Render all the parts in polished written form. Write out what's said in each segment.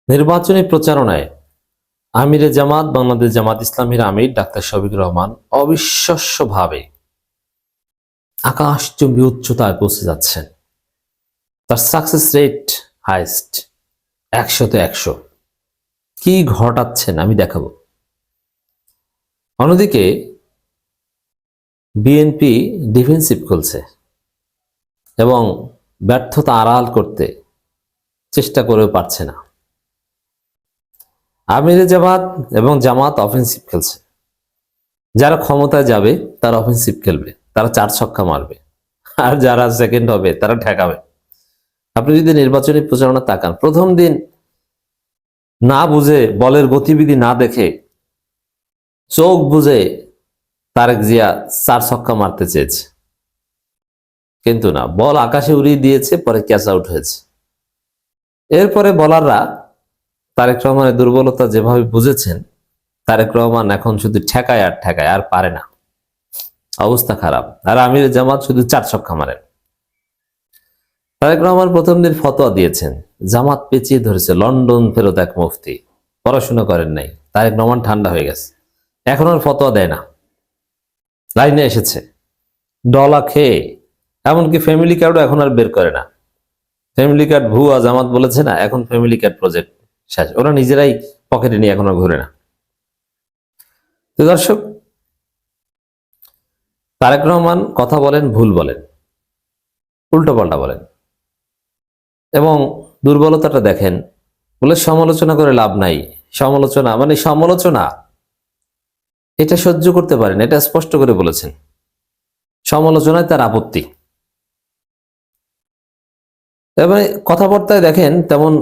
নির্বাচনী প্রচারণায় আমিরে জামাত বাংলাদেশ জামাত ইসলামীর আমির ডাক্তার শফিকুর রহমান অবিশ্বাস্যভাবে আকাশচুম্বী উচ্চতায় পৌঁছে যাচ্ছেন। তার সাকসেস রেট হাইস্ট, 100-তে 100। কি ঘটাচ্ছেন আমি দেখাবো। অন্যদিকে বিএনপি ডিফেন্সিভ খুলছে এবং ব্যর্থতা আড়াল করতে চেষ্টা করেও পারছে না। আমিরে জামাত এবং জামাত অফেন্সিভ খেলছে। যারা ক্ষমতায় যাবে তারা অফেন্সিভ খেলবে, তারা 4 ছক্কা মারবে, আর যারা সেকেন্ড হবে তারা ঠেকাবে। আপনি যদি নির্বাচনী প্রচারণা তাকান, প্রথম দিন না বুঝে, বলের গতিবিধি না দেখে, চোখ বুঝে তারেক জিয়া 4 ছক্কা মারতে চেয়েছে, কিন্তু না, বল আকাশে উড়িয়ে দিয়েছে, পরে ক্যাচ আউট হয়েছে। এরপরে বলাররা তারেক রহমানের দুর্বলতা যেভাবে বুঝেছেন, তারেক রহমান এখন শুধু ঠেকায় আর ঠেকায়, আর পারে না, অবস্থা খারাপ। আর আমির জামাত শুধু 4 ছক্কা মারেন। তারেক রহমান প্রথম দিন ফতোয়া দিয়েছেন, জামাত পেঁচিয়ে ধরেছে, লন্ডন ফেরত এক মুফতি, পড়াশোনা করেন নাই। তারেক রহমান ঠান্ডা হয়ে গেছে, এখন আর ফতোয়া দেয় না, লাইনে এসেছে ডলা খেয়ে। এমনকি ফ্যামিলি কার্ডও এখন আর বের করে না। ফ্যামিলি কার্ড ভুয়া, জামাত বলেছে না, এখন ফ্যামিলি কার্ড প্রজেক্ট শেষ, ওরা নিজেরাই পকেটে নিয়ে এখন আর ঘুরে না। তো দর্শক, তারেক রহমান কথা বলেন, ভুল বলেন, উল্টো পাল্টা বলেন, এবং দুর্বলতাটা দেখেন। বলে সমালোচনা করে লাভ নাই, সমালোচনা মানে সমালোচনা এটা সহ্য করতে পারেন, এটা স্পষ্ট করে বলেছেন। সমালোচনায় তার আপত্তি। এবারে কথাবার্তায় দেখেন তেমন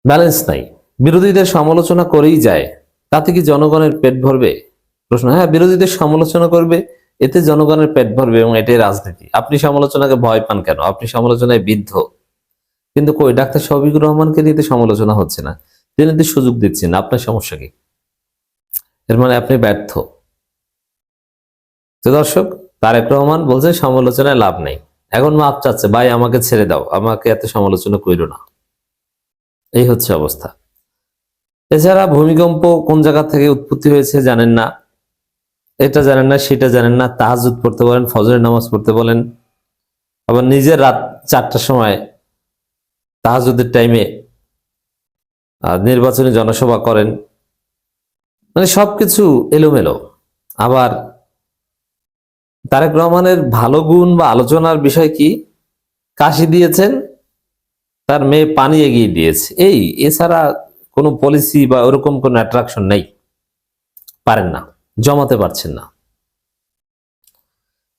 ব্যালেন্স নাই। বিরোধীদের সমালোচনা করেই যায়, তাতে কি জনগণের পেট ভরবে? প্রশ্ন। হ্যাঁ, বিরোধীদের সমালোচনা করবে, এতে জনগণের পেট ভরবে, এবং এটাই রাজনীতি। আপনি সমালোচনাকে ভয় পান কেন? আপনি সমালোচনায় বিদ্ধ। কিন্তু কই, ডাক্তার শফিকুর রহমানকে নিয়ে সমালোচনা হচ্ছে না, তিনি তো সুযোগ দিচ্ছেন। আপনার সমস্যা কি? এর মানে আপনি ব্যর্থ। তো দর্শক, তারেক রহমান বলছে সমালোচনায় লাভ নেই, এখন মাপ চাচ্ছে, ভাই আমাকে ছেড়ে দাও, আমাকে এত সমালোচনা কইরো না। এই হচ্ছে অবস্থা। এছাড়া ভূমিকম্প কোন জায়গা থেকে উৎপত্তি হয়েছে জানেন না, এটা জানেন না, সেটা জানেন না। তাহাজ্জুদ পড়তে বলেন, ফজরের নামাজ পড়তে বলেন, আবার নিজের রাত 4টার সময় তাহাজ্জুদের টাইমে নির্বাচনী জনসভা করেন। মানে সবকিছু এলোমেলো। আবার তারেক রহমানের ভালো গুণ বা আলোচনার বিষয় কি? কাশি দিয়েছেন, তার মেয়ে পানি এগিয়ে দিয়েছে, এই, এছাড়া কোনো পলিসি বা ওরকম কোনো অ্যাট্রাকশন নেই। পারেন না, জমাতে পারছেন না।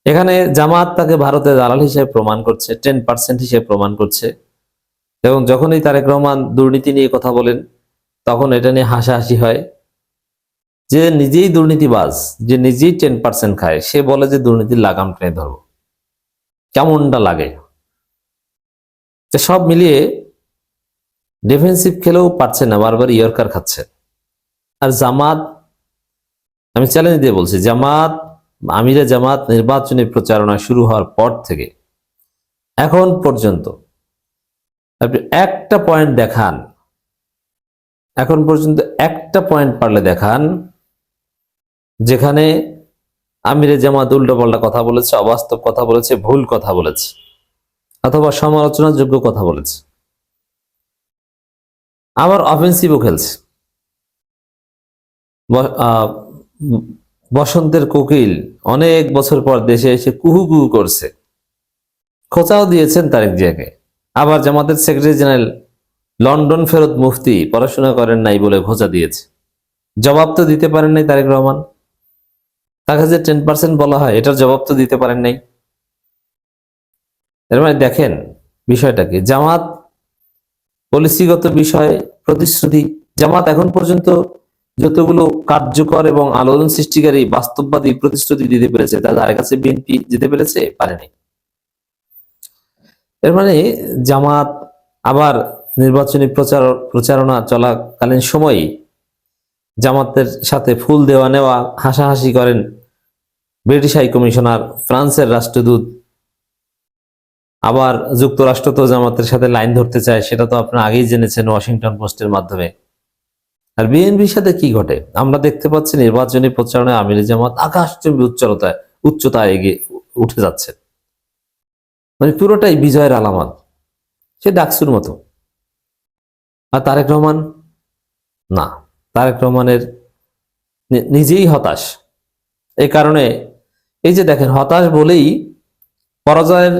এখানে জামাত তাকে ভারতের দালাল হিসেবে প্রমাণ করছে, 10% হিসেবে প্রমাণ করছে। এবং যখনই তারেক রহমান দুর্নীতি নিয়ে কথা বলেন, তখন এটা নিয়ে হাসাহাসি হয়। যে নিজেই দুর্নীতিবাজ, যে নিজেই 10% খায়, সে বলে যে দুর্নীতির লাগাম টেনে ধরবো। কেমনটা লাগে? সব মিলিয়ে ডিফেন্সিভ খেলেও পারছে না, বারবার ইয়র্কার খাচ্ছে। আর জামাত, আমি চ্যালেঞ্জ দিয়ে বলছি, জামাত, আমিরে জামাত নির্বাচনী প্রচারণা শুরু হওয়ার পর থেকে এখন পর্যন্ত আপনি একটা পয়েন্ট দেখান, এখন পর্যন্ত একটা পয়েন্ট পারলে দেখান যেখানে আমিরে জামাত উল্টোপাল্টা কথা বলেছে, অবাস্তব কথা বলেছে, ভুল কথা বলেছে, অথবা সমালোচনার যোগ্য কথা বলেছে। আবার অফেন্সিভও খেলছে। বসন্তের কোকিল অনেক বছর পর দেশে এসে কুহু কুহু করছে, খোঁচাও দিয়েছেন তারেক জিয়াকে। আবার জামাতের সেক্রেটারি জেনারেল লন্ডন ফেরত মুফতি, পড়াশোনা করেন নাই বলে খোঁচা দিয়েছে। জবাব তো দিতে পারেন নাই তারেক রহমান। তাকে যে 10% বলা হয়, এটার জবাব তো দিতে পারেন নাই। এর মানে দেখেন বিষয়টা কি। জামাত পলিসিগত বিষয়ে প্রতিশ্রুতি, জামাত এখন পর্যন্ত যতগুলো কার্যকর এবং আলোড়ন সৃষ্টিকারী বাস্তববাদী প্রতিশ্রুতি দিতে পেরেছে, তার কাছে বিএনপি যেতে পেরেছে, পারেনি। এর মানে জামাত আবার নির্বাচনী প্রচারণা চলাকালীন সময় জামাতের সাথে ফুল দেওয়া নেওয়া, হাসাহাসি করেন ব্রিটিশ হাই কমিশনার, ফ্রান্সের রাষ্ট্রদূত, আবার যুক্তরাষ্ট্র তো জামাতের সাথে লাইন ধরতে চায়, সেটা তো আপনারা আগেই জেনেছেন ওয়াশিংটন পোস্টের মাধ্যমে। আর বিএনপির সাথে কি ঘটে আমরা দেখতে পাচ্ছি, নির্বাচনী প্রচারণায় আমির জামাত আকাশচুম্বী উচ্চতায় এগিয়ে উঠে যাচ্ছে, মানে পুরোটাই বিজয়ের আলামত, সে ডাকসুর মতো। আর তারেক রহমান, না, তারেক রহমানের নিজেই হতাশ। এই কারণে এই যে দেখেন, হতাশ বলেই পরাজয়ের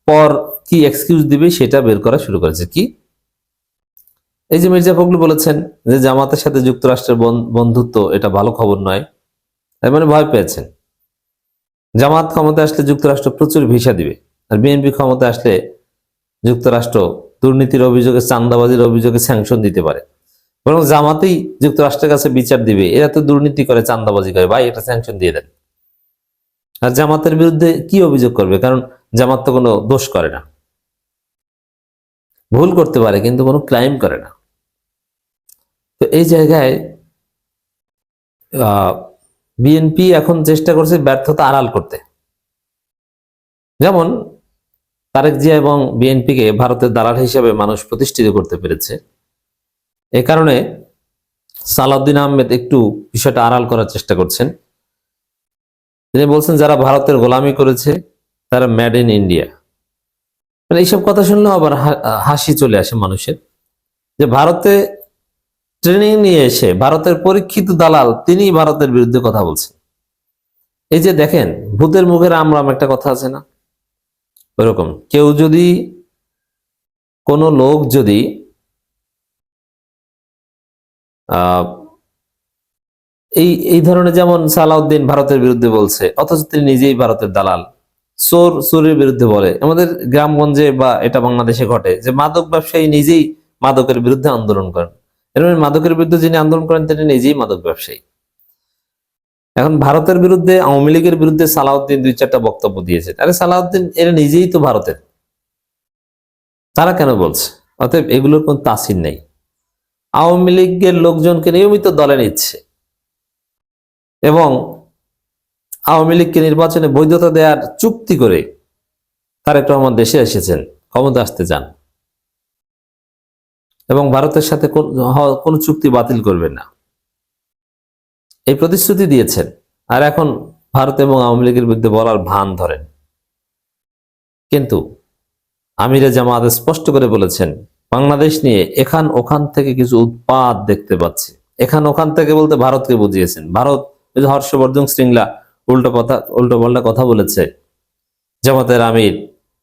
পর কি এক্সকিউজ দিবে সেটা বের করা শুরু করেছে। কি, এই যে মির্জা ফখরুল বলেছেন যে জামাতের সাথে যুক্তরাষ্ট্রের বন্ধুত্ব এটা ভালো খবর নয়, তার মানে ভয় পেয়েছেন। জামাত ক্ষমতায় আসলে যুক্তরাষ্ট্র প্রচুর ভিসা দিবে, আর বিএনপি ক্ষমতায় আসলে যুক্তরাষ্ট্র দুর্নীতির অভিযোগে, চাঁদাবাজির অভিযোগে স্যাংশন দিতে পারে। বরং জামাতেই যুক্তরাষ্ট্রের কাছে বিচার দিবে, এরা তো দুর্নীতি করে, চাঁদাবাজি করে, ভাই এটা স্যাংশন দিয়ে দেন। আর জামাতের বিরুদ্ধে কি অভিযোগ করবে? কারণ জামাত তো কোনো দোষ করে না, ভুল করতে পারে কিন্তু কোনো ক্রাইম করে না। তো এই জায়গায় বিএনপি এখন চেষ্টা করছে ব্যর্থতা আড়াল করতে। যেমন তারেক জিয়া এবং বিএনপিকে ভারতের দালাল হিসেবে মানুষ প্রতিষ্ঠিত করতে পেরেছে, এ কারণে সালাউদ্দিন আহমেদ একটু বিষয়টা আড়াল করার চেষ্টা করছেন। তিনি বলছেন যারা ভারতের গোলামি করেছে তারা মেড ইন ইন্ডিয়া। মানে এইসব কথা শুনলেও আবার হাসি চলে আসে মানুষের, যে ভারতে ট্রেনিং নিয়ে এসে ভারতের পরীক্ষিত দালাল তিনি ভারতের বিরুদ্ধে কথা বলছেন। এই যে দেখেন, ভূতের মুখের আমরাম একটা কথা আছে না, ওরকম কেউ যদি, কোনো লোক যদি এই ধরনের, যেমন সালাউদ্দিন ভারতের বিরুদ্ধে বলছে অথচ তিনি নিজেই ভারতের দালাল, চোরের বিরুদ্ধে বলে। আমাদের গ্রামগঞ্জে বা এটা বাংলাদেশে ঘটে যে মাদক ব্যবসায়ী নিজেই মাদকের বিরুদ্ধে আন্দোলন করেন, এর মানে মাদকের বিরুদ্ধে যিনি আন্দোলন করেন তিনি নিজেই মাদক ব্যবসায়ী। এখন ভারতের বিরুদ্ধে, আওয়ামী লীগের বিরুদ্ধে সালাউদ্দিন 2-4টা বক্তব্য দিয়েছে, আরে সালাউদ্দিন এরা নিজেই তো ভারতের, তারা কেন বলছে? অতএব এগুলোর কোন তাসির নেই। আওয়ামী লীগের লোকজনকে নিয়মিত দলে নিচ্ছে এবং আওয়ামী লীগকে নির্বাচনে বৈধতা দেওয়ার চুক্তি করে তারেক রহমান দেশে এসেছেন, ক্ষমতা আসতে চান এবং ভারতের সাথে কোন চুক্তি বাতিল করবেন না, এই প্রতিশ্রুতি দিয়েছেন। আর এখন ভারত এবং আওয়ামী লীগের বিরুদ্ধে বলার ভান ধরেন। কিন্তু আমিরে জামাত স্পষ্ট করে বলেছেন বাংলাদেশ নিয়ে এখান ওখান থেকে কিছু উৎপাত দেখতে পাচ্ছি। এখান ওখান থেকে বলতে ভারতকে বুঝিয়েছেন। ভারত হর্ষবর্ধন শ্রীংলা উল্টো পাল্টা কথা বলেছে, জামাতের আমির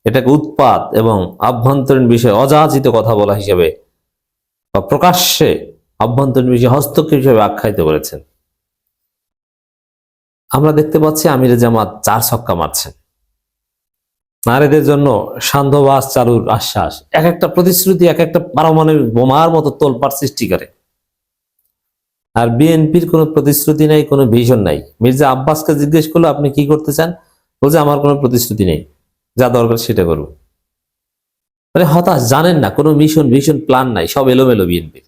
এটাকে উৎপাত এবং আভ্যন্তরীণ বিষয়ে অযাচিত কথা বলা হিসেবে বা প্রকাশ্যে আভ্যন্তরীণ বিষয়ে হস্তক্ষেপ হিসেবে আখ্যায়িত করেছেন। আমরা দেখতে পাচ্ছি আমিরে জামাত 4 ছক্কা মারছেন। নারীদের জন্য সান্ধ্যবাস চালুর আশ্বাস, এক একটা প্রতিশ্রুতি এক একটা পারমাণবিক বোমার মতো তোলপাড় সৃষ্টি করে। আর বিএনপির কোনো প্রতিশ্রুতি নাই, কোনো ভিশন নাই। মির্জা আব্বাসকে জিজ্ঞেস করলো আপনি কি করতে চান, বলছে আমার কোনো প্রতিশ্রুতি নেই, যা দরকার সেটা করবো। মানে হতাশ, জানেন না, কোনো মিশন প্ল্যান নাই, সব এলোমেলো বিএনপির।